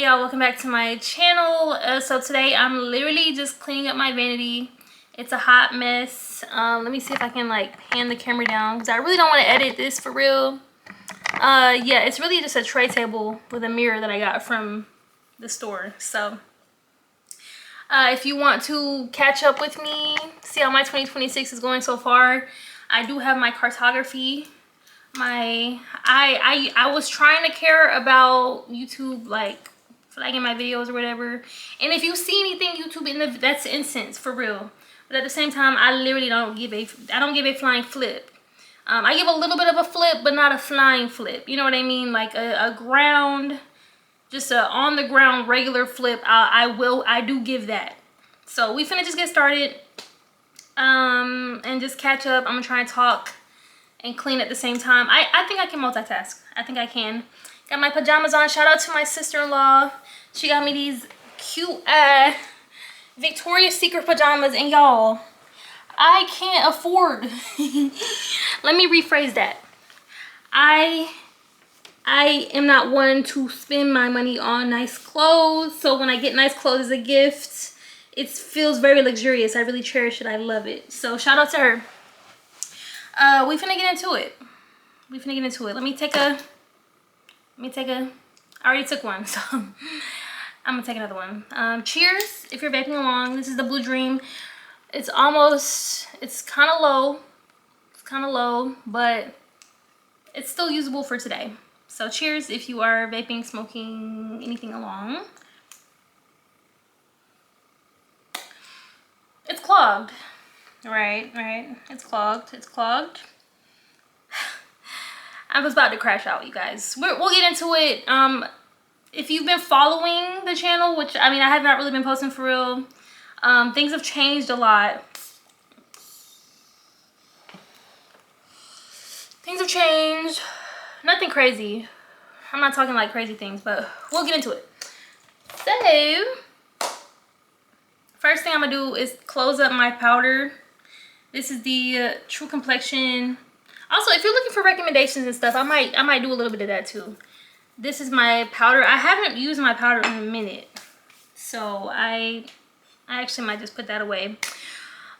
Hey y'all, welcome back to my channel. So today I'm literally just cleaning up my vanity. It's a hot mess. Let me see if I can like pan the camera down because I really don't want to edit this for real. Yeah, it's really just a tray table with a mirror that I got from the store. So if you want to catch up with me, see how my 2026 is going so far, I do have my cartography. I was trying to care about YouTube like flagging my videos or whatever, and if you see anything YouTube that's incense for real, but at the same time I literally don't give a flying flip. I give a little bit of a flip but not a flying flip, you know what I mean, like a ground, just a on the ground regular flip. I do give that. So we finna just get started and just catch up. I'm gonna try and talk and clean at the same time. I think I can multitask. I think I can. Got my pajamas on. Shout out to my sister-in-law. She got me these cute Victoria's Secret pajamas, and y'all, I can't afford. Let me rephrase that. I am not one to spend my money on nice clothes. So when I get nice clothes as a gift, it feels very luxurious. I really cherish it. I love it. So shout out to her. We finna get into it. Let me take a, I already took one, so I'm gonna take another one. Cheers, if you're vaping along. This is the Blue Dream. It's kind of low, but it's still usable for today. So cheers if you are vaping, smoking, anything along. It's clogged. Right. It's clogged. I was about to crash out, you guys. We'll get into it. If you've been following the channel, which I mean I have not really been posting for real, things have changed a lot. Things have changed. Nothing crazy. I'm not talking like crazy things, but we'll get into it. So first thing I'm gonna do is close up my powder. This is the True Complexion. Also, if you're looking for recommendations and stuff, I might do a little bit of that too. This is my powder. I haven't used my powder in a minute, so I actually might just put that away.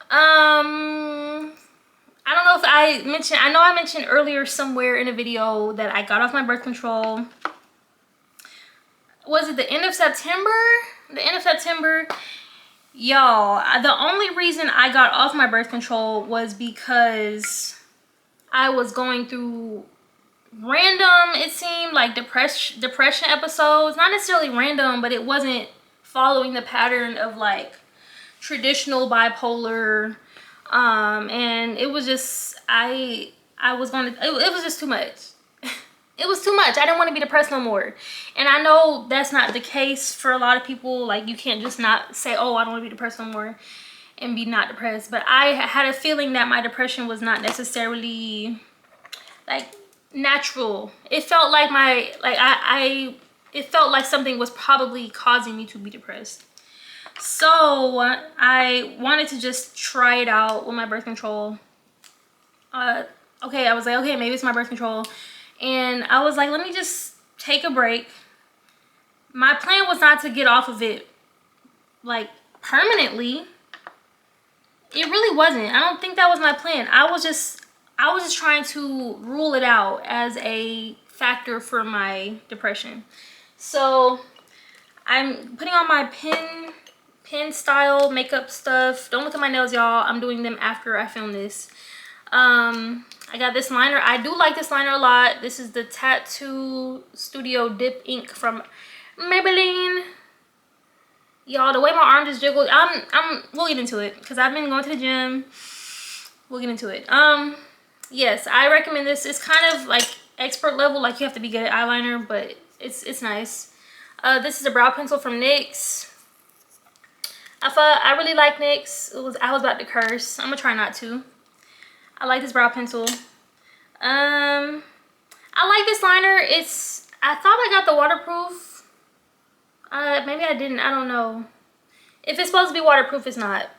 I don't know if I mentioned. I know I mentioned earlier somewhere in a video that I got off my birth control. Was it the end of September? The end of September. Y'all, the only reason I got off my birth control was because I was going through random, it seemed like depression episodes. Not necessarily random, but it wasn't following the pattern of like traditional bipolar. And it was just, it was just too much. It was too much. I didn't want to be depressed no more. And I know that's not the case for a lot of people. Like, you can't just not say, oh, I don't want to be depressed no more and be not depressed. But I had a feeling that my depression was not necessarily like natural. It felt like it felt like something was probably causing me to be depressed. So I wanted to just try it out with my birth control. Okay, I was like, okay, maybe it's my birth control. And I was like, let me just take a break. My plan was not to get off of it like permanently. It really wasn't. I don't think that was my plan. I was just trying to rule it out as a factor for my depression. So I'm putting on my pin style makeup stuff. Don't look at my nails, y'all. I'm doing them after I film this. I got this liner. I do like this liner a lot. This is the Tattoo Studio Dip Ink from Maybelline. Y'all, the way my arm just jiggled, we'll get into it because I've been going to the gym. We'll get into it. Yes, I recommend this. It's kind of like expert level, like you have to be good at eyeliner, but it's nice. This is a brow pencil from NYX. I really like NYX. I was about to curse. I'm gonna try not to. I like this brow pencil. I like this liner. I thought I got the waterproof. Maybe I didn't. I don't know. If it's supposed to be waterproof, it's not.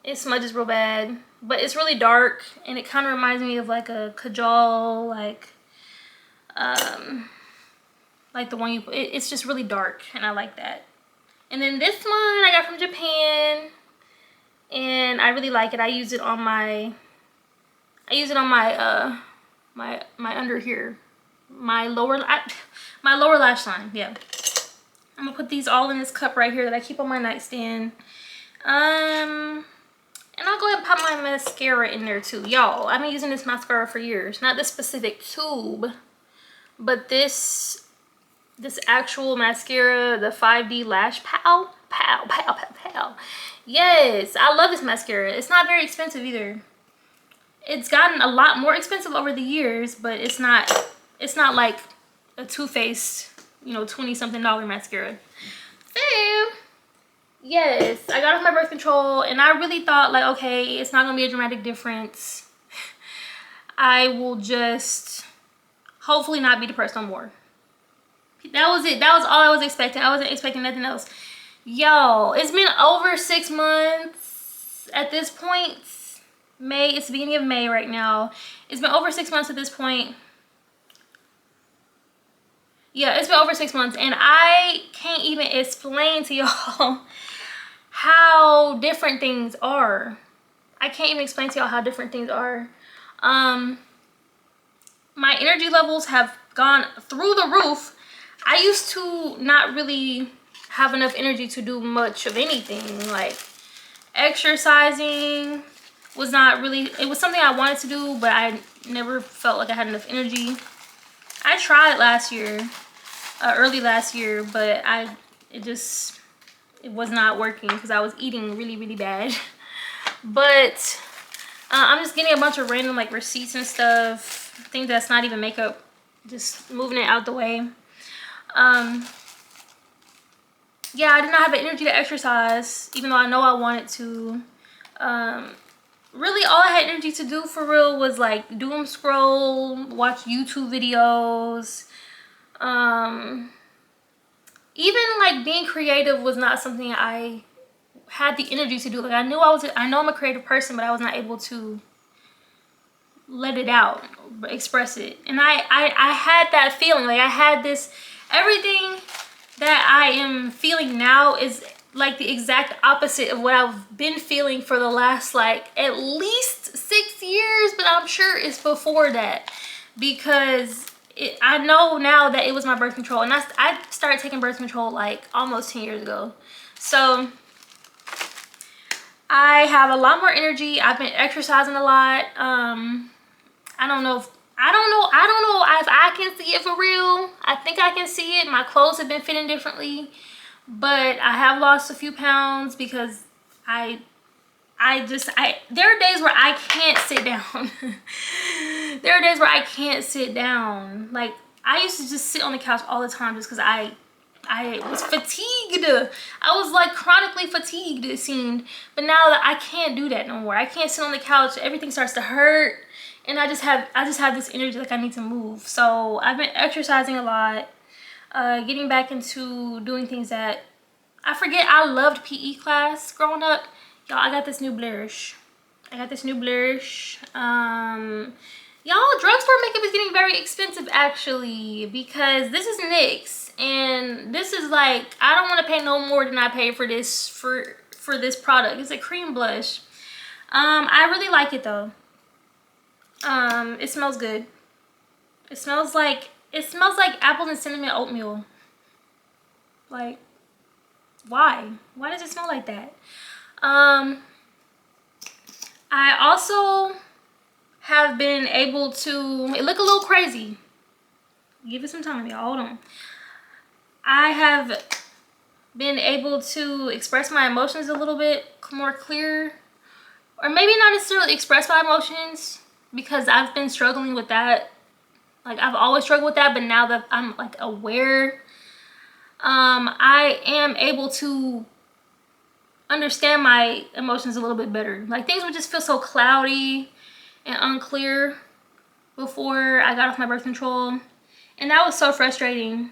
It smudges real bad. But it's really dark, and it kind of reminds me of like a Kajal, like, Like the one you put, it's just really dark and I like that. And then this one I got from Japan and I really like it. I use it on my my under here, my lower lash line. Yeah, I'm gonna put these all in this cup right here that I keep on my nightstand. And I'll go ahead and pop my mascara in there too. Y'all, I've been using this mascara for years. Not this specific tube, but this actual mascara, the 5D Lash Pow. Pow, pow, pow, pow. Yes, I love this mascara. It's not very expensive either. It's gotten a lot more expensive over the years, but it's not like a Too Faced, you know, $20-something mascara. So yes, I got off my birth control and I really thought like, okay, it's not gonna be a dramatic difference. I will just hopefully not be depressed no more. That was it. That was all I was expecting. I wasn't expecting nothing else. Yo, it's been over 6 months at this point. May, it's the beginning of May right now. It's been over 6 months at this point. Yeah, it's been over 6 months and I can't even explain to y'all how different things are. I can't even explain to y'all how different things are. My energy levels have gone through the roof. I used to not really have enough energy to do much of anything. Like exercising was not really, it was something I wanted to do, but I never felt like I had enough energy. I tried last year, early last year, but it was not working because I was eating really, really bad. But I'm just getting a bunch of random like receipts and stuff, things that's not even makeup, just moving it out the way. Yeah, I did not have the energy to exercise, even though I know I wanted to. Really all I had energy to do for real was like doom scroll, watch YouTube videos. Even like being creative was not something I had the energy to do. Like I know I'm a creative person, but I was not able to let it out, express it. And I had that feeling, like I had this, everything that I am feeling now is like the exact opposite of what I've been feeling for the last like at least 6 years, but I'm sure it's before that, because I know now that it was my birth control, and I started taking birth control like almost 10 years ago. So I have a lot more energy. I've been exercising a lot. I don't know if I can see it for real. I think I can see it. My clothes have been fitting differently, but I have lost a few pounds because there are days where I can't sit down. There are days where I can't sit down. Like I used to just sit on the couch all the time just because I was fatigued. I was like chronically fatigued, it seemed. But now that I can't do that no more. I can't sit on the couch. Everything starts to hurt. And I just have this energy like I need to move. So I've been exercising a lot, getting back into doing things that I forget. I loved PE class growing up. Y'all, I got this new blerish. Y'all, drugstore makeup is getting very expensive actually, because this is NYX and this is like, I don't want to pay no more than I paid for this this product. It's a cream blush. I really like it though. It smells good. It smells like apples and cinnamon oatmeal. Like, why does it smell like that? I also have been able to, it look a little crazy. Give it some time, y'all. Hold on. I have been able to express my emotions a little bit more clear, or maybe not necessarily express my emotions, because I've been struggling with that. Like I've always struggled with that, but now that I'm like aware, I am able to understand my emotions a little bit better. Like things would just feel so cloudy and unclear before I got off my birth control, and that was so frustrating.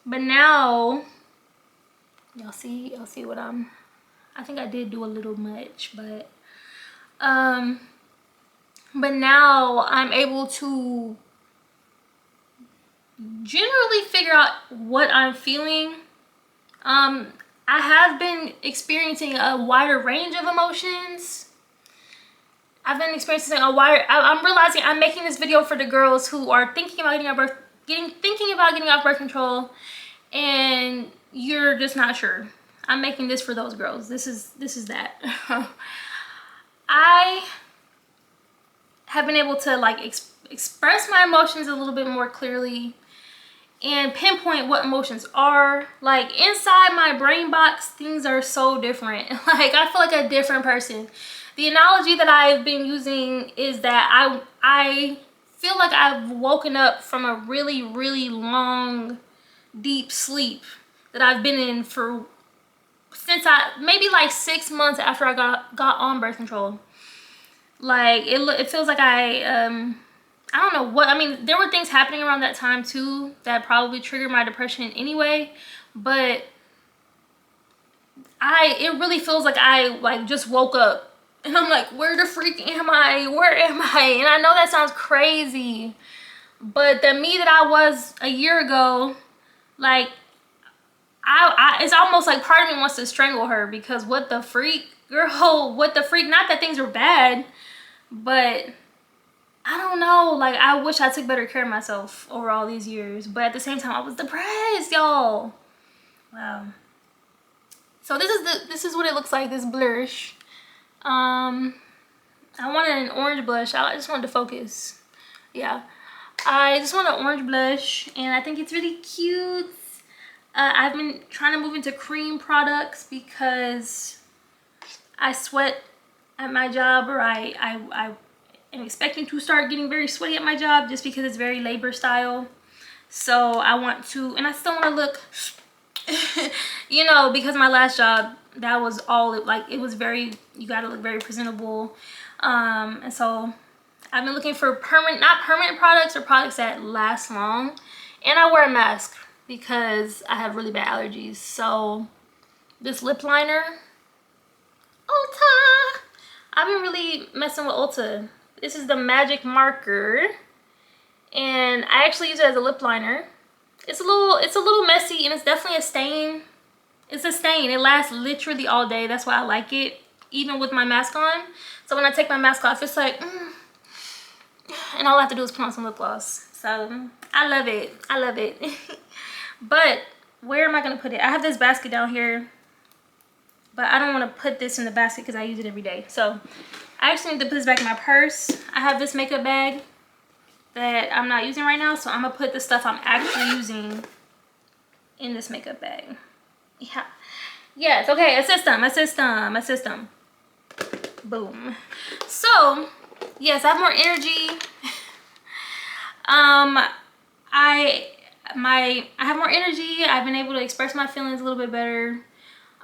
But now y'all see what I think I did do a little much, but now I'm able to generally figure out what I'm feeling. I have been experiencing a wider range of emotions. I've been experiencing a wider. I'm realizing I'm making this video for the girls who are thinking about getting off birth control, and you're just not sure. I'm making this for those girls. This is that. I have been able to like express my emotions a little bit more clearly and pinpoint what emotions are. Like inside my brain box, things are so different. Like I feel like a different person. The analogy that I've been using is that I feel like I've woken up from a really, really long, deep sleep that I've been in for since maybe like 6 months after I got on birth control. Like it feels like I don't know what, I mean, there were things happening around that time too that probably triggered my depression anyway, but it really feels like I like just woke up and I'm like, where the freak am I? Where am I? And I know that sounds crazy, but the me that I was a year ago, like it's almost like part of me wants to strangle her, because what the freak, girl, what the freak? Not that things are bad, but I don't know, like I wish I took better care of myself over all these years, but at the same time I was depressed, y'all. Wow. So this is what it looks like, this blush. I wanted an orange blush. I just wanted to focus. Yeah, I just want an orange blush, and I think it's really cute. I've been trying to move into cream products because I sweat at my job, or I am expecting to start getting very sweaty at my job just because it's very labor style. So I want to, and I still want to look, you know, because my last job, that was all, like, it was very, you got to look very presentable. And so I've been looking for not permanent products, or products that last long. And I wear a mask because I have really bad allergies. So this lip liner, Ulta. I've been really messing with Ulta. This is the Magic Marker, and I actually use it as a lip liner. It's a little messy, and it's definitely a stain. It's a stain. It lasts literally all day. That's why I like it, even with my mask on. So when I take my mask off, it's like, and all I have to do is put on some lip gloss. So I love it. I love it. But where am I gonna put it? I have this basket down here, but I don't want to put this in the basket because I use it every day. So I actually need to put this back in my purse. I have this makeup bag that I'm not using right now, so I'm gonna put the stuff I'm actually using in this makeup bag. Yeah. Yes, okay, a system. Boom. So, yes, I have more energy. I have more energy. I've been able to express my feelings a little bit better,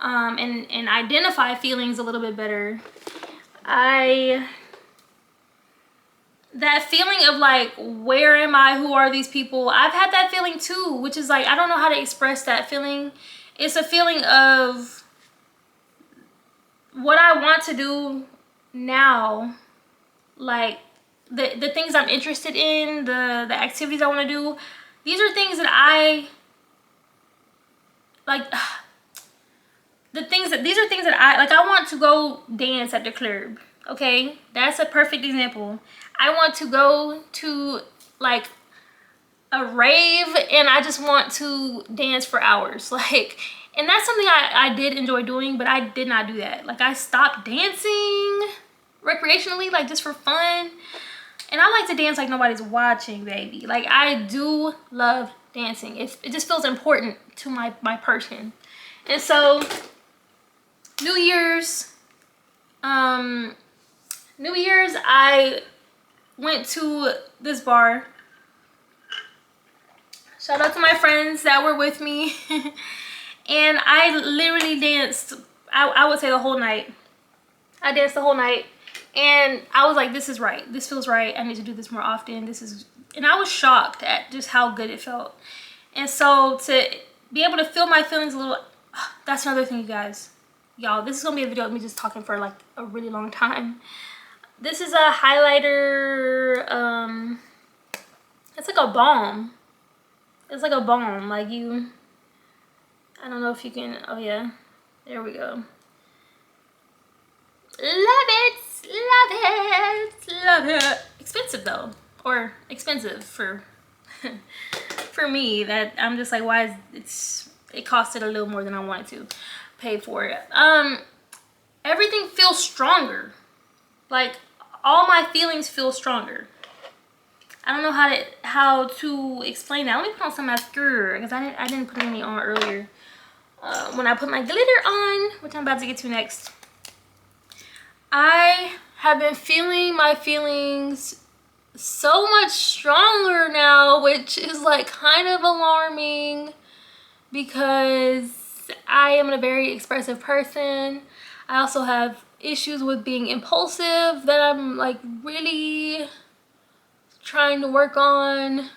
and identify feelings a little bit better. That feeling of like, where am I? Who are these people? I've had that feeling too, which is like, I don't know how to express that feeling. It's a feeling of what I want to do now, like the things I'm interested in, the activities I want to do. These are things that I like. These are things that I like. I want to go dance at the club. Okay, that's a perfect example. I want to go to like a rave, and I just want to dance for hours. Like, and that's something I did enjoy doing, but I did not do that. Like, I stopped dancing recreationally, like just for fun. And I like to dance like nobody's watching, baby. Like, I do love dancing. It just feels important to my person. And so New Year's, I went to this bar. Shout out to my friends that were with me. And I literally danced, I would say the whole night. I danced the whole night. And I was like, this is right. This feels right. I need to do this more often. And I was shocked at just how good it felt. And so to be able to feel my feelings a little, that's another thing, you guys. Y'all, this is gonna be a video of me just talking for like a really long time. This is a highlighter, it's like a balm. It's like a balm. Like you, I don't know if you can, oh yeah, there we go. Love it, love it, love it. Expensive though, or expensive for for me. That I'm just like, why is it costed a little more than I wanted to pay for it. Everything feels stronger. Like all my feelings feel stronger. I don't know how to explain that. Let me put on some mascara because I didn't put any on earlier. When I put my glitter on, which I'm about to get to next, I have been feeling my feelings so much stronger now, which is like kind of alarming because I am a very expressive person. I also have issues with being impulsive that I'm like really trying to work on.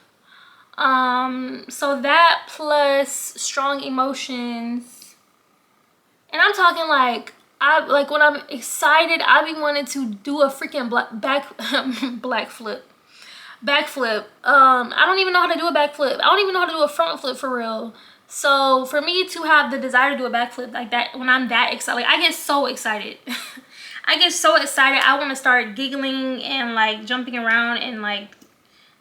So that plus strong emotions, and I'm talking like when I'm excited, I be wanting to do a freaking backflip. I don't even know how to do a backflip. I don't even know how to do a front flip for real. So for me to have the desire to do a backflip like that, when I'm that excited, like I get so excited. I get so excited. I want to start giggling and like jumping around and like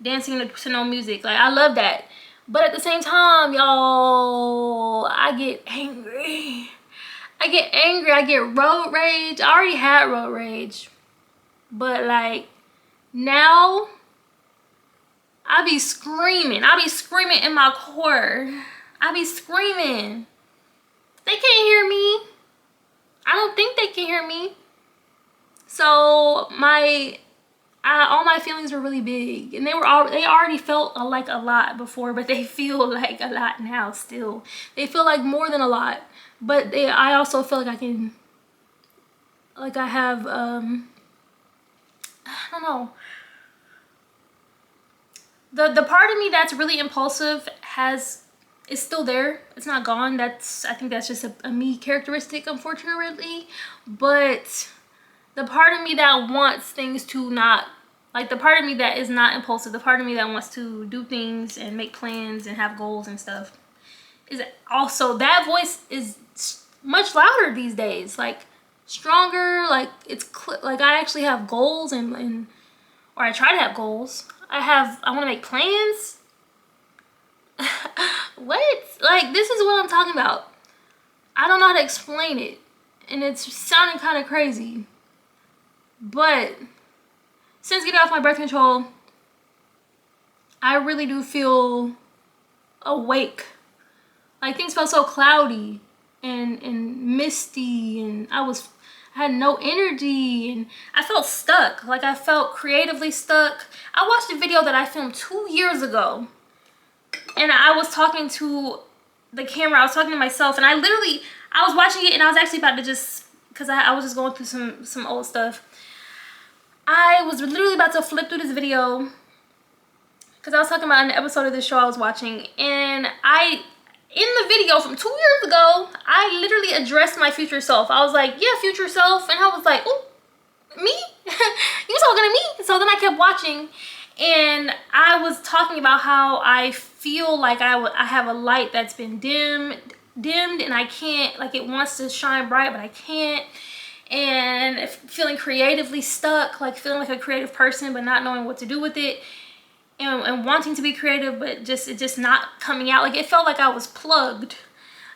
dancing to no music. Like I love that. But at the same time, y'all, I get angry. I get road rage. I already had road rage. But like now, I be screaming. I be screaming in my core. I be screaming. They can't hear me. I don't think they can hear me. So all my feelings were really big, and they already felt like a lot before, but they feel like a lot now still. They feel like more than a lot, but I also feel like I have I don't know. The part of me that's really impulsive is still there. It's not gone. I think that's just a me characteristic, unfortunately. But the part of me that wants things to not, like the part of me that is not impulsive, the part of me that wants to do things and make plans and have goals and stuff, is also, that voice is much louder these days, like stronger. Like like I actually have goals and or I try to have goals. I want to make plans. What? Like, this is what I'm talking about. I don't know how to explain it, and it's sounding kind of crazy. But since getting off my birth control, I really do feel awake. Like things felt so cloudy and misty, and I had no energy, and I felt stuck. Like I felt creatively stuck. I watched a video that I filmed 2 years ago, and I was talking to the camera. I was talking to myself, and I was watching it, and I was actually about to just, because I was just going through some old stuff. I was literally about to flip through this video because I was talking about an episode of this show I was watching, and in the video from 2 years ago, I literally addressed my future self. I was like, yeah, future self. And I was like, oh, me? You talking to me? So then I kept watching, and I was talking about how I feel like I have a light that's been dimmed, and I can't, like it wants to shine bright, but I can't. And feeling creatively stuck, like feeling like a creative person, but not knowing what to do with it. And wanting to be creative, but it's just not coming out. Like it felt like I was plugged.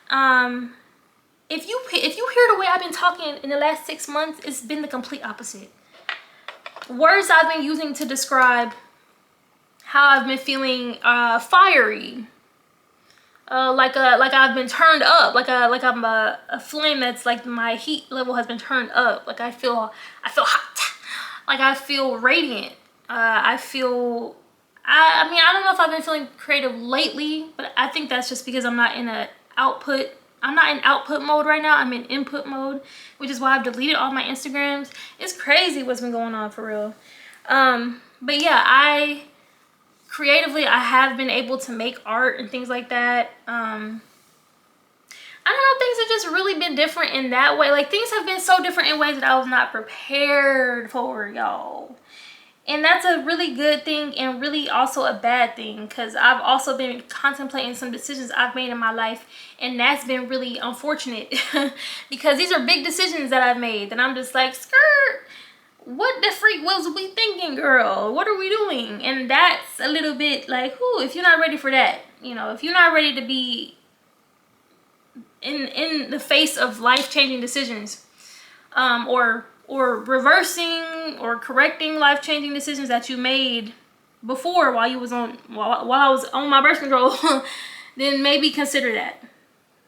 If you hear the way I've been talking in the last 6 months, it's been the complete opposite. Words I've been using to describe how I've been feeling fiery, like I've been turned up, like I'm a flame that's like my heat level has been turned up. Like I feel hot, like I feel radiant. I mean, I don't know if I've been feeling creative lately, but I think that's just because I'm not in output mode right now. I'm in input mode, which is why I've deleted all my Instagrams. It's crazy what's been going on for real. But yeah, creatively, I have been able to make art and things like that. I don't know, things have just really been different in that way. Like things have been so different in ways that I was not prepared for, y'all. And that's a really good thing and really also a bad thing, because I've also been contemplating some decisions I've made in my life, and that's been really unfortunate because these are big decisions that I've made, and I'm just like, skirt, what the freak was we thinking, girl? What are we doing? And that's a little bit like, whoo, if you're not ready for that, you know, if you're not ready to be in the face of life-changing decisions, or reversing or correcting life-changing decisions that you made before while I was on my birth control, then maybe consider that.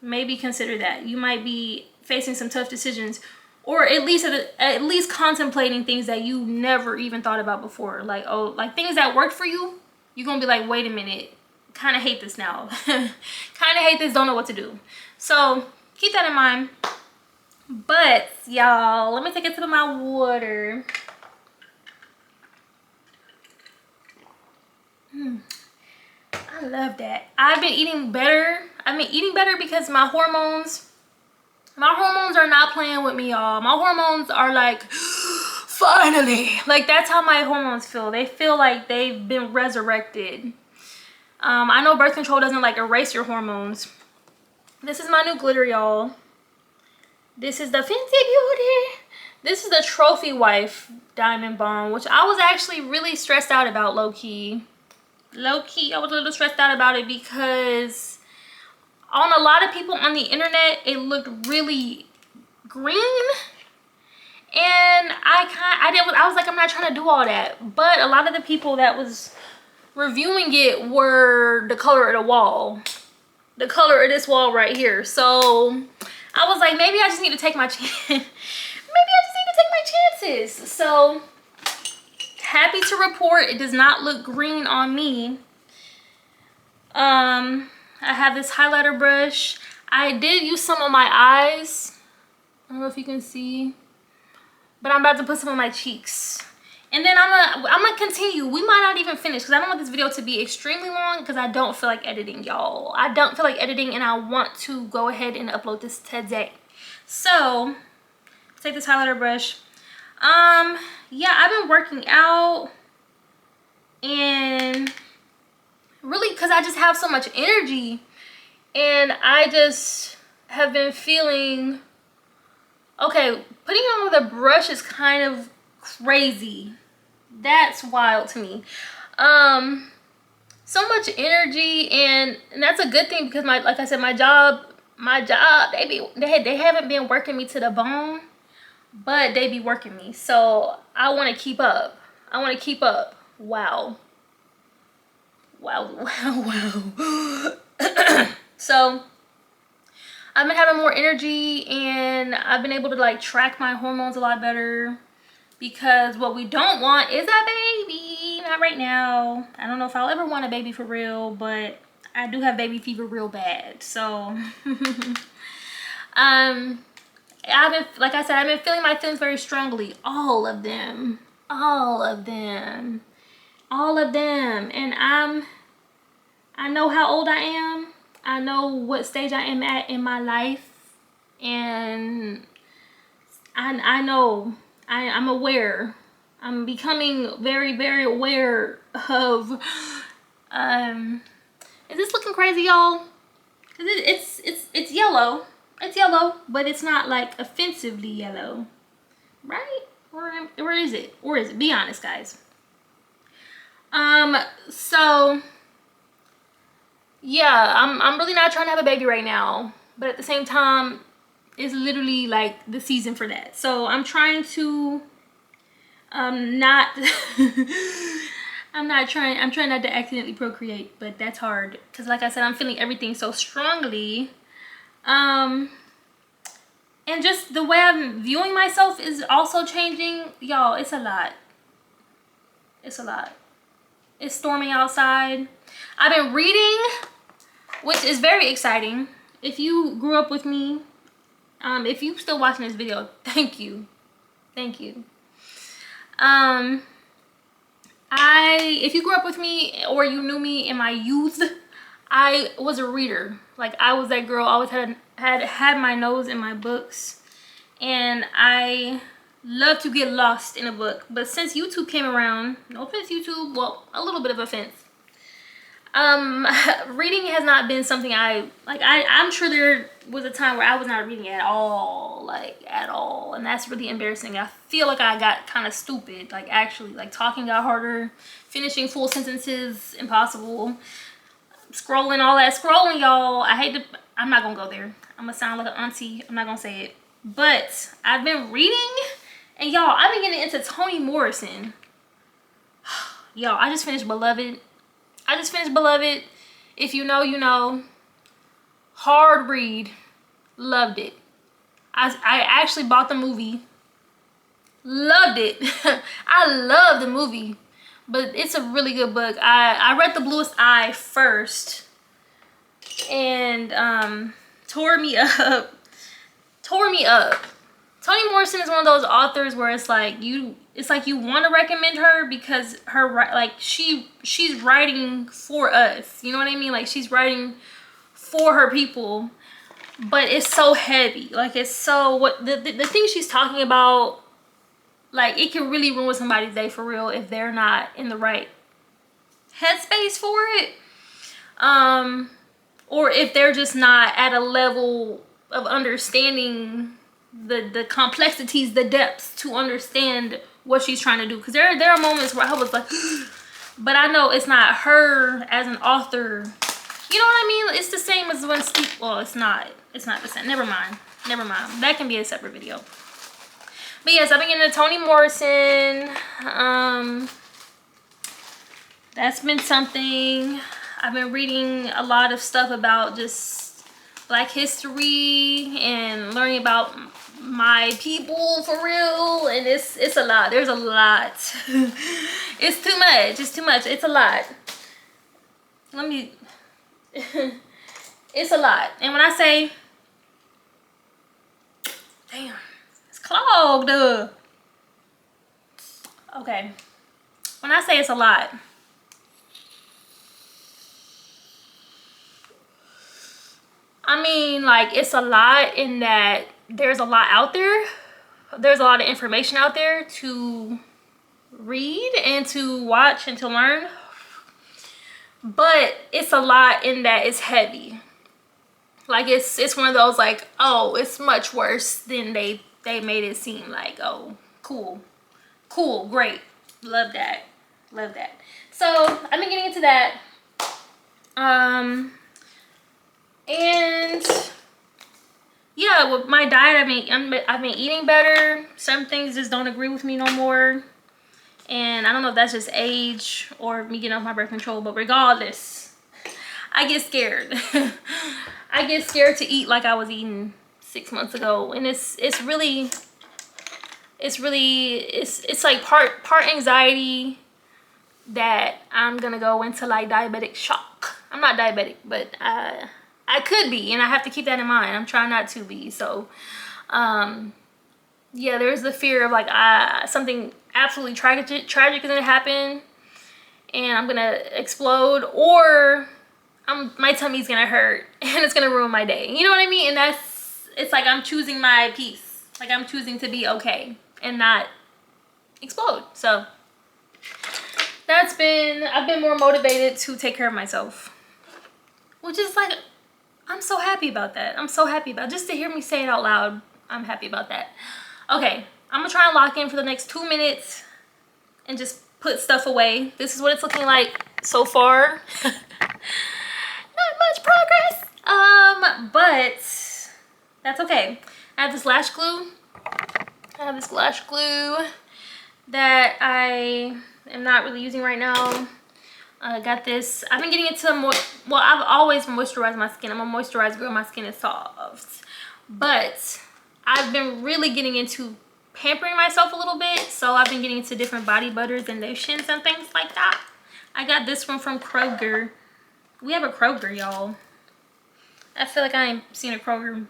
Maybe consider that. You might be facing some tough decisions, or at least contemplating things that you never even thought about before. Like, oh, like things that worked for you, you're gonna be like, wait a minute, kind of hate this now. Kind of hate this, don't know what to do. So keep that in mind. But y'all, let me take a sip of my water. I love that. I've been eating better. I've been eating better because my hormones are not playing with me, y'all. My hormones are like, finally. Like, that's how my hormones feel. They feel like they've been resurrected. I know birth control doesn't like erase your hormones. This is my new glitter, y'all. This is the Fenty Beauty. This is the Trophy Wife Diamond Bomb, which I was actually really stressed out about, low-key. Low-key, I was a little stressed out about it because on a lot of people on the internet, it looked really green. And I was like, I'm not trying to do all that. But a lot of the people that was reviewing it were the color of the wall. The color of this wall right here. So I was like, maybe I just need to take my chances. So happy to report it does not look green on me. I have this highlighter brush. I did use some on my eyes. I don't know if you can see, but I'm about to put some on my cheeks. And then I'm gonna continue. We might not even finish because I don't want this video to be extremely long because I don't feel like editing, y'all. I don't feel like editing, and I want to go ahead and upload this today. So take this highlighter brush. Yeah, I've been working out, and really because I just have so much energy, and I just have been feeling okay. Putting it on with a brush is kind of crazy. That's wild to me. So much energy, and that's a good thing because like I said, my job they haven't been working me to the bone, but they be working me, so I want to keep up. Wow. So I've been having more energy, and I've been able to like track my hormones a lot better, because what we don't want is a baby. Not right now. I don't know if I'll ever want a baby for real, but I do have baby fever real bad. So like I said, I've been feeling my feelings very strongly. All of them. And I know how old I am. I know what stage I am at in my life, and I know I'm aware. I'm becoming very, very aware of is this looking crazy, y'all? It's yellow. It's yellow, but it's not like offensively yellow, right? Or is it? Or is it? Be honest, guys. So yeah, I'm really not trying to have a baby right now, but at the same time, it's literally like the season for that. So I'm trying to not I'm trying not to accidentally procreate, but that's hard because like I said, I'm feeling everything so strongly. And just the way I'm viewing myself is also changing. Y'all, it's a lot. It's storming outside. I've been reading, which is very exciting. If you grew up with me, if you're still watching this video, thank you. If you grew up with me or you knew me in my youth, I was a reader. Like, I was that girl, always had my nose in my books, and I love to get lost in a book. But since YouTube came around, no offense YouTube, well, a little bit of offense, reading has not been something I'm sure there was a time where I was not reading at all, like at all, and that's really embarrassing. I feel like I got kind of stupid, like actually, like talking got harder, finishing full sentences impossible, scrolling, all that scrolling, y'all. I'm not gonna go there. I'm gonna sound like an auntie. I'm not gonna say it, but I've been reading, and y'all, I've been getting into Toni Morrison. Y'all, I just finished Beloved. If you know, you know. Hard read. Loved it. I actually bought the movie. Loved it. I love the movie. But it's a really good book. I read The Bluest Eye first. And tore me up. Toni Morrison is one of those authors where it's like you want to recommend her because she's writing for us. You know what I mean? Like she's writing for her people, but it's so heavy. Like it's so the things she's talking about, like it can really ruin somebody's day for real if they're not in the right headspace for it. Or if they're just not at a level of understanding the complexities, the depths to understand what she's trying to do. Because there are moments where I was like, but I know it's not her as an author. You know what I mean? It's the same as when well, it's not the same. Never mind. That can be a separate video. But yes, I've been getting into Toni Morrison. That's been something. I've been reading a lot of stuff about just Black history and learning about my people for real, and it's a lot. There's a lot. It's too much. It's a lot. It's a lot. And when I say, damn, it's clogged. Okay. When I say it's a lot, I mean, like, it's a lot in that there's a lot out there. There's a lot of information out there to read and to watch and to learn. But it's a lot in that it's heavy. Like, it's one of those, like, oh, it's much worse than they made it seem. Like, oh, cool, great. Love that. So, I've been getting into that. And yeah, with my diet, I've been eating better. Some things just don't agree with me no more, and I don't know if that's just age or me getting off my birth control. But regardless, I get scared. I get scared to eat like I was eating 6 months ago, and it's like part anxiety that I'm gonna go into like diabetic shock. I'm not diabetic, but I could be, and I have to keep that in mind. I'm trying not to be. So, yeah, there's the fear of like something absolutely tragic is gonna happen, and I'm gonna explode, or my tummy's gonna hurt, and it's gonna ruin my day. You know what I mean? And it's like I'm choosing my peace. Like I'm choosing to be okay and not explode. So I've been more motivated to take care of myself, which is like, I'm so happy about that. Just to hear me say it out loud, I'm happy about that. Okay, I'm gonna try and lock in for the next 2 minutes and just put stuff away. This is what it's looking like so far. Not much progress, but that's okay. I have this lash glue. That I am not really using right now. Got this. I've been getting into I've always moisturized my skin. I'm a moisturized girl. My skin is soft. But I've been really getting into pampering myself a little bit. So I've been getting into different body butters and lotions and things like that. I got this one from Kroger. We have a Kroger, y'all. I feel like I ain't seen a Kroger.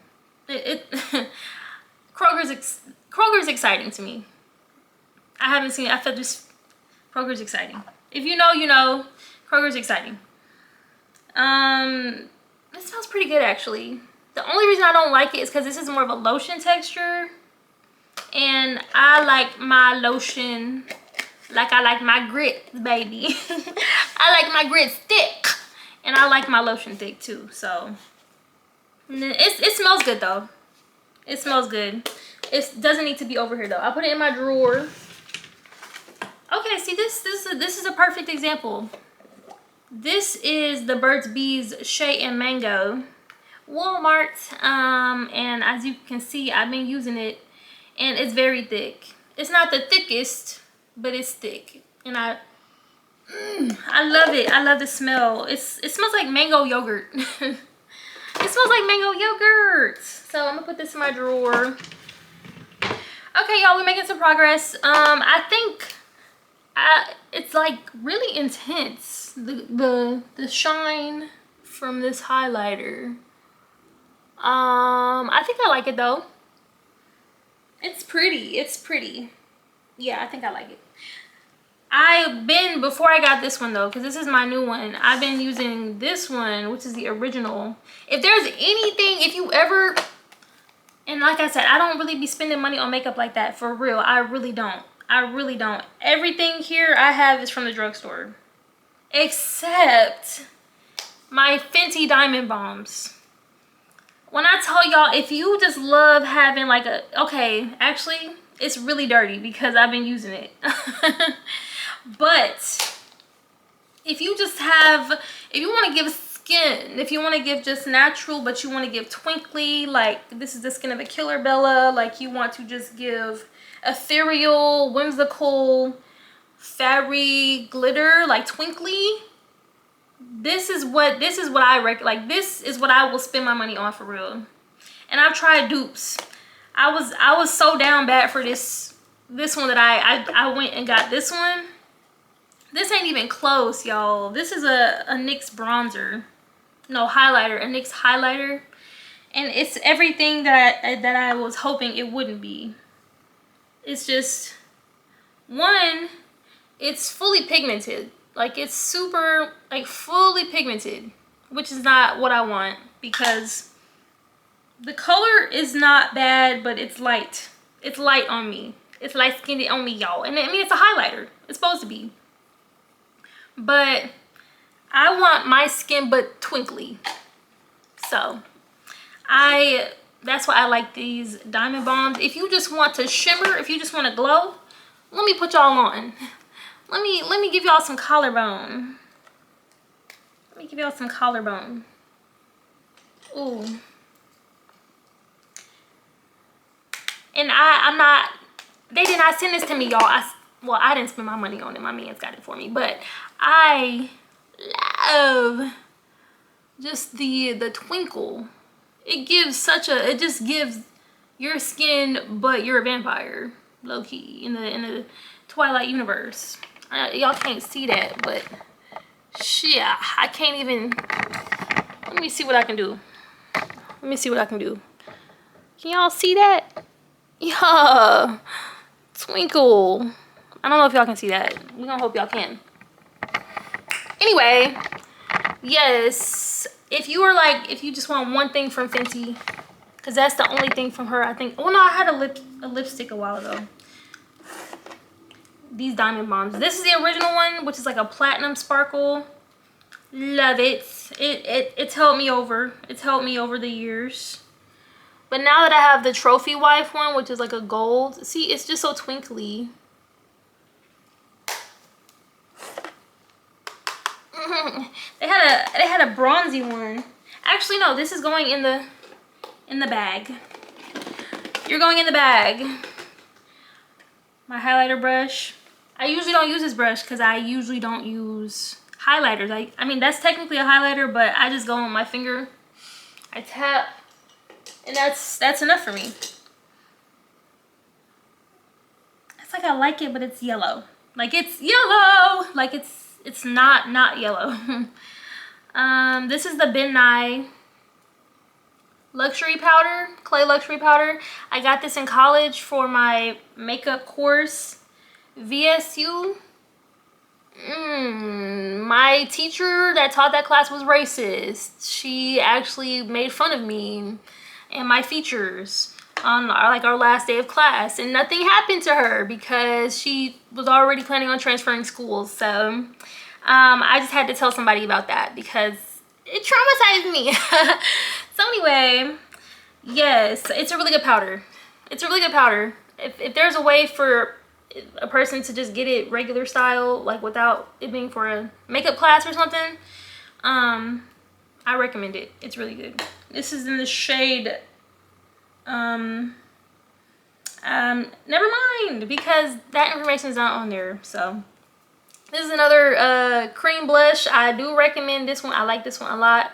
Kroger's exciting to me. I haven't seen it. I feel just Kroger's exciting. If you know, you know. Kroger's exciting. It smells pretty good actually. The only reason I don't like it is because this is more of a lotion texture. And I like my lotion like I like my grits, baby. I like my grits thick. And I like my lotion thick too. So it smells good though. It smells good. It doesn't need to be over here though. I put it in my drawer. Okay, see this is a perfect example. This is the Burt's Bees Shea and Mango, Walmart. And as you can see, I've been using it, and it's very thick. It's not the thickest, but it's thick, and I love it. I love the smell. It smells like mango yogurt. It smells like mango yogurt. So I'm gonna put this in my drawer. Okay, y'all, we're making some progress. I think it's like really intense. The shine from this highlighter. I think I like it though. It's pretty. It's pretty. Yeah, I think I like it. Before I got this one though, because this is my new one, I've been using this one, which is the original. If there's anything, if you ever, and like I said, I don't really be spending money on makeup like that, for real. I really don't. I really don't. Everything here I have is from the drugstore. Except my Fenty Diamond Bombs. When I tell y'all, if you just love having like a, okay, actually, it's really dirty because I've been using it. But if you just have, if you want to give skin, if you want to give just natural, but you want to give twinkly, like this is the skin of a Killer Bella, like you want to just give ethereal, whimsical, fairy glitter, like twinkly, this is what I reckon. Like this is what I will spend my money on, for real. And I've tried dupes. I was so down bad for this one that I went and got this one. This ain't even close, y'all. This is a NYX bronzer. No, highlighter. A NYX highlighter. And it's everything that I was hoping it wouldn't be. It's just, one, it's fully pigmented. Like it's super, like fully pigmented, which is not what I want, because the color is not bad, but it's light. It's light on me. It's light skinned on me, y'all. And I mean, it's a highlighter. It's supposed to be. But I want my skin but twinkly. So that's why I like these Diamond Bombs. If you just want to shimmer, if you just want to glow, let me put y'all on. Let me give y'all some collarbone. Let me give y'all some collarbone. Ooh. And I'm not, they did not send this to me, y'all. Well, I didn't spend my money on it. My man's got it for me. But I love just the twinkle. It gives such a, it just gives your skin, but you're a vampire, low key, in the Twilight universe. Y'all can't see that, but shit, I can't even. Let me see what I can do. Let me see what I can do. Can y'all see that? Yeah, twinkle. I don't know if y'all can see that. We're gonna hope y'all can. Anyway, yes, if you were like, if you just want one thing from Fenty, because that's the only thing from her, I think. Oh no, I had a lipstick a while ago. These Diamond Bombs. This is the original one, which is like a platinum sparkle. Love it. It's helped me over. It's helped me over the years. But now that I have the Trophy Wife one, which is like a gold, see, it's just so twinkly. They had a bronzy one. Actually, no, this is going in the bag. You're going in the bag. My highlighter brush. I usually don't use this brush because I usually don't use highlighters. I mean, that's technically a highlighter, but I just go on my finger. I tap, and that's enough for me. It's like I like it, but it's yellow. Like it's yellow. Like it's not yellow. This is the Ben Nye luxury powder, clay luxury powder. I got this in college for my makeup course, VSU. My teacher that taught that class was racist. She actually made fun of me and my features. on our last day of class, and nothing happened to her because she was already planning on transferring schools. So I just had to tell somebody about that because it traumatized me. So anyway, yes, it's a really good powder. It's a really good powder. If there's a way for a person to just get it regular style, like without it being for a makeup class or something, I recommend it. It's really good. This is in the shade never mind, because that information is not on there. So this is another cream blush. I do recommend this one. I like this one a lot.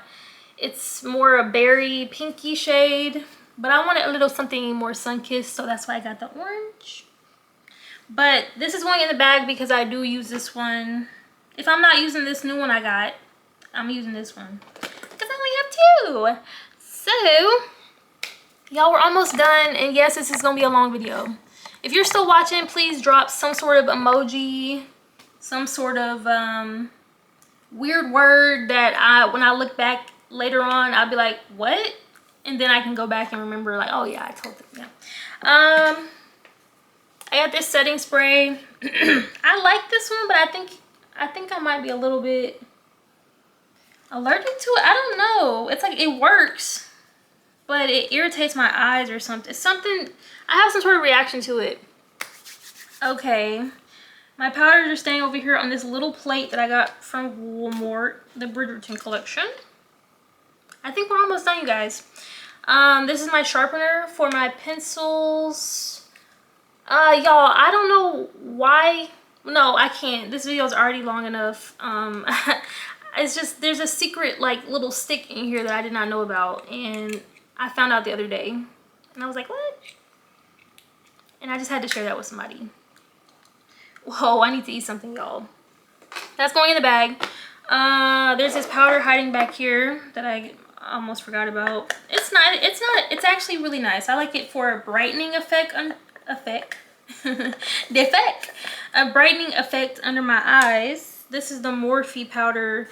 It's more a berry pinky shade, but I wanted a little something more sun-kissed, so that's why I got the orange. But this is going in the bag because I do use this one. If I'm not using this new one I got, I'm using this one because I only have two. So y'all, we're almost done, and yes, this is gonna be a long video. If you're still watching, please drop some sort of emoji, some sort of weird word that when I look back later on, I'll be like, what? And then I can go back and remember, like, oh yeah, I told them. Yeah. I got this setting spray. I like this one, but I think I might be a little bit allergic to it. I don't know. It's like it works, but it irritates my eyes or something. I have some sort of reaction to it. Okay, my powders are staying over here on this little plate that I got from Walmart, the Bridgerton collection. I think we're almost done, you guys. This is my sharpener for my pencils. Y'all, I don't know why. No, I can't. This video is already long enough. It's just, there's a secret like little stick in here that I did not know about, and I found out the other day, and I was like, what? And I just had to share that with somebody. Whoa, I need to eat something, y'all. That's going in the bag. There's this powder hiding back here that I almost forgot about. It's actually really nice. I like it for a brightening effect. A brightening effect under my eyes. This is the Morphe powder.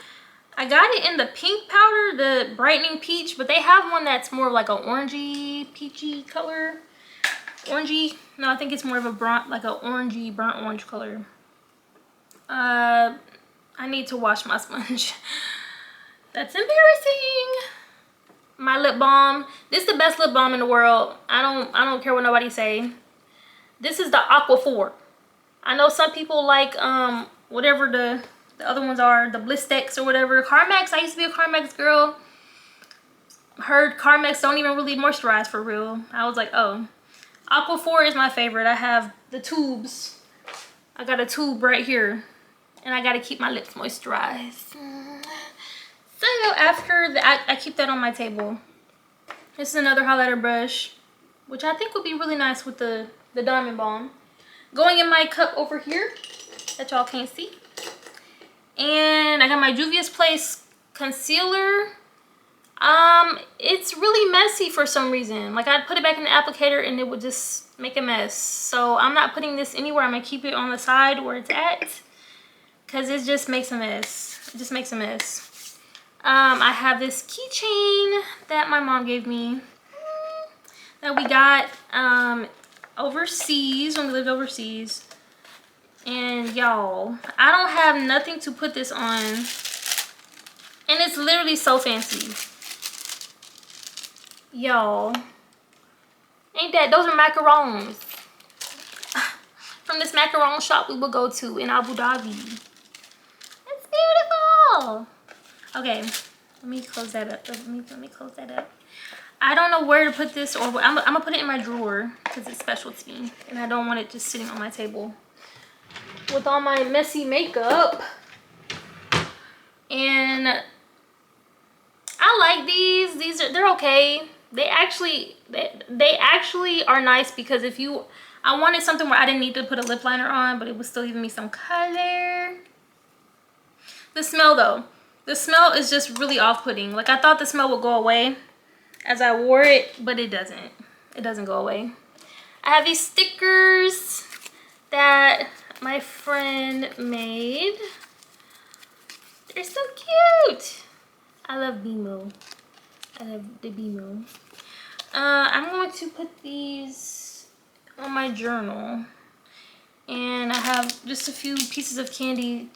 I got it in the pink powder, the brightening peach, but they have one that's more like an orangey, peachy color. Orangey? No, I think it's more of a like an orangey, burnt orange color. I need to wash my sponge. That's embarrassing. My lip balm. This is the best lip balm in the world. I don't care what nobody say. This is the Aqua 4. I know some people like whatever the other ones are, the Blistex or whatever. Carmex, I used to be a Carmex girl. Heard Carmex don't even really moisturize for real. I was like, oh. Aqua 4 is my favorite. I have the tubes. I got a tube right here. And I gotta keep my lips moisturized. So after that, I keep that on my table. This is another highlighter brush, which I think would be really nice with the Diamond Balm. Going in my cup over here that y'all can't see. And I got my Juvia's Place concealer. It's really messy for some reason. Like, I'd put it back in the applicator and it would just make a mess. So I'm not putting this anywhere. I'm gonna keep it on the side where it's at, because it just makes a mess. It just makes a mess. I have this keychain that my mom gave me that we got overseas, when we lived overseas. And y'all, I don't have nothing to put this on, and it's literally so fancy. Y'all, ain't that, those are macarons from this macaron shop we will go to in Abu Dhabi. It's beautiful. Okay, let me close that up. Let me close that up. I don't know where to put this, or I'm gonna put it in my drawer because it's special to me, and I don't want it just sitting on my table with all my messy makeup. And I like these. They're okay. They actually are nice, because I wanted something where I didn't need to put a lip liner on, but it was still giving me some color. The smell though, the smell is just really off-putting. Like, I thought the smell would go away as I wore it, but it doesn't. It doesn't go away. I have these stickers that my friend made. They're so cute. I love BMO. I love the BMO. I'm going to put these on my journal. And I have just a few pieces of candy.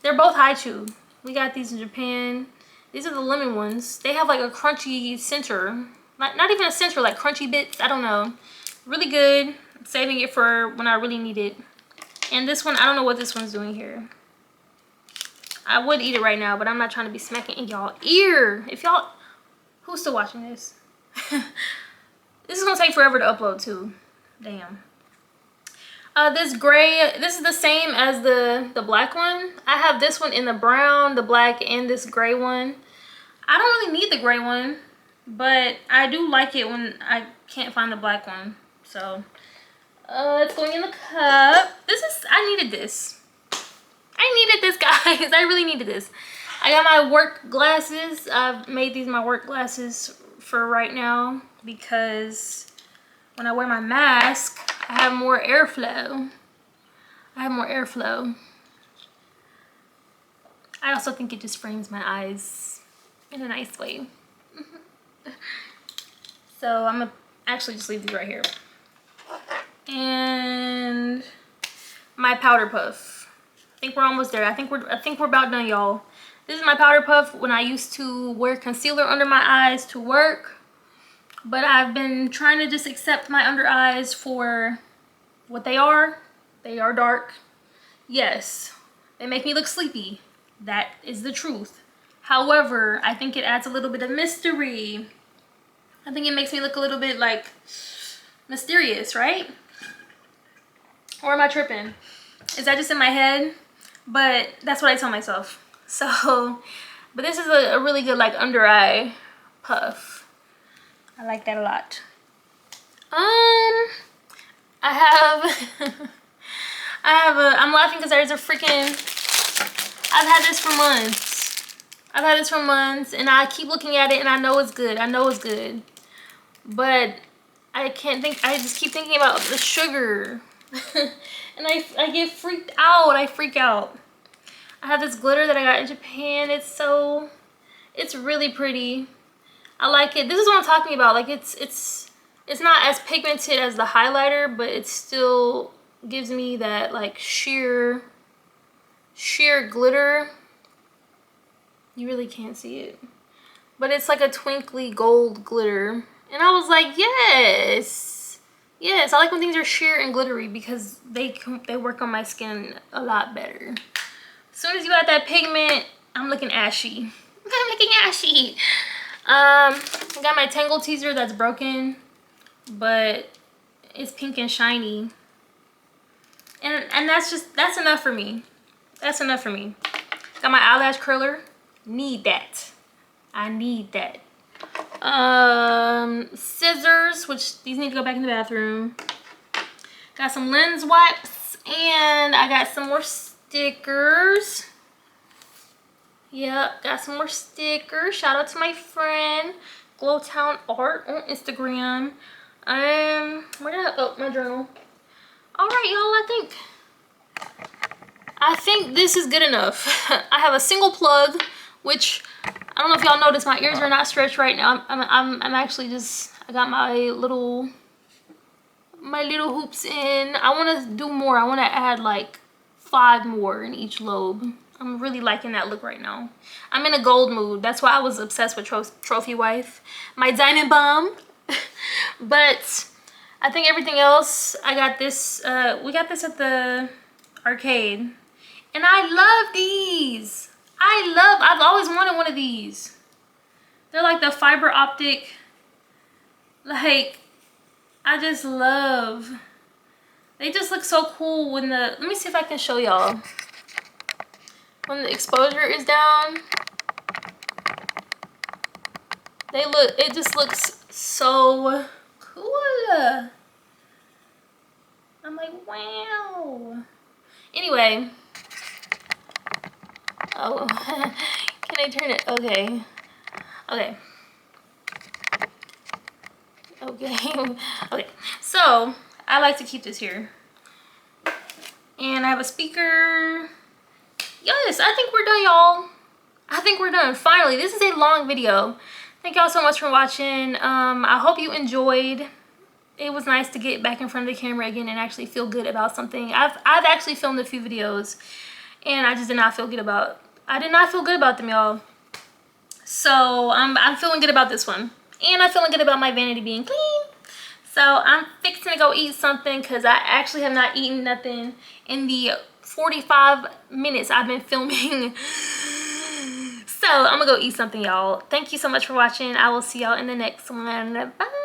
They're both haichu. We got these in Japan. These are the lemon ones. They have like a crunchy center. Not even a center, like crunchy bits. I don't know. Really good. Saving it for when I really need it. And this one, I don't know what this one's doing here. I would eat it right now, but I'm not trying to be smacking in y'all ear. If y'all, who's still watching this? This is gonna take forever to upload too. Damn. This gray, this is the same as the black one. I have this one in the brown, the black, and this gray one. I don't really need the gray one, but I do like it when I can't find the black one. So it's going in the cup. I needed this. I needed this, guys. I really needed this. I got my work glasses. I've made these my work glasses for right now because when I wear my mask, I have more airflow. I also think it just frames my eyes in a nice way. So I'm gonna actually just leave these right here. And my powder puff. I think we're almost there. I think we're about done, y'all. This is my powder puff when I used to wear concealer under my eyes to work. But I've been trying to just accept my under eyes for what they are. They are dark. Yes, they make me look sleepy. That is the truth. However, I think it adds a little bit of mystery. I think it makes me look a little bit like mysterious, right? Or am I tripping? Is that just in my head? But that's what I tell myself. So, but this is a really good like under eye puff. I like that a lot. I'm laughing because there's a freaking, I've had this for months. And I keep looking at it and I know it's good. But I just keep thinking about the sugar. And I get freaked out. I freak out. I have this glitter that I got in Japan. It's really pretty. I like it. This is what I'm talking about. Like it's not as pigmented as the highlighter, but it still gives me that like sheer glitter. You really can't see it, but it's like a twinkly gold glitter. And I was like, yes, I like when things are sheer and glittery because they work on my skin a lot better. As soon as you add that pigment, I'm looking ashy. I got my Tangle teaser that's broken, but it's pink and shiny. And that's enough for me. Got my eyelash curler. Need that. I need that. Scissors, which these need to go back in the bathroom. Got some lens wipes, and I got some more stickers. Yep, got some more stickers. Shout out to my friend Glowtown Art on Instagram. My journal. All right, y'all. I think this is good enough. I have a single plug, which I don't know if y'all noticed. My ears are not stretched right now. I'm actually just, I got my little hoops in. I want to do more. I want to add like 5 more in each lobe. I'm really liking that look right now. I'm in a gold mood. That's why I was obsessed with Trophy Wife, my diamond bomb. But I think everything else, I got this. We got this at the arcade, and I love these. I've always wanted one of these. They're like the fiber optic. Like, I just love. They just look so cool when let me see if I can show y'all. When the exposure is down, it just looks so cool. I'm like, wow. Anyway. Oh, can I turn it? Okay. Okay. So, I like to keep this here. And I have a speaker. Yes, I think we're done, y'all. I think we're done. Finally, this is a long video. Thank y'all so much for watching. I hope you enjoyed. It was nice to get back in front of the camera again and actually feel good about something. I've actually filmed a few videos and I just did not feel good about, I did not feel good about them, y'all. So I'm feeling good about this one. And I'm feeling good about my vanity being clean. So I'm fixing to go eat something because I actually have not eaten nothing in the 45 minutes I've been filming. So I'm gonna go eat something, y'all. Thank you so much for watching. I will see y'all in the next one. Bye.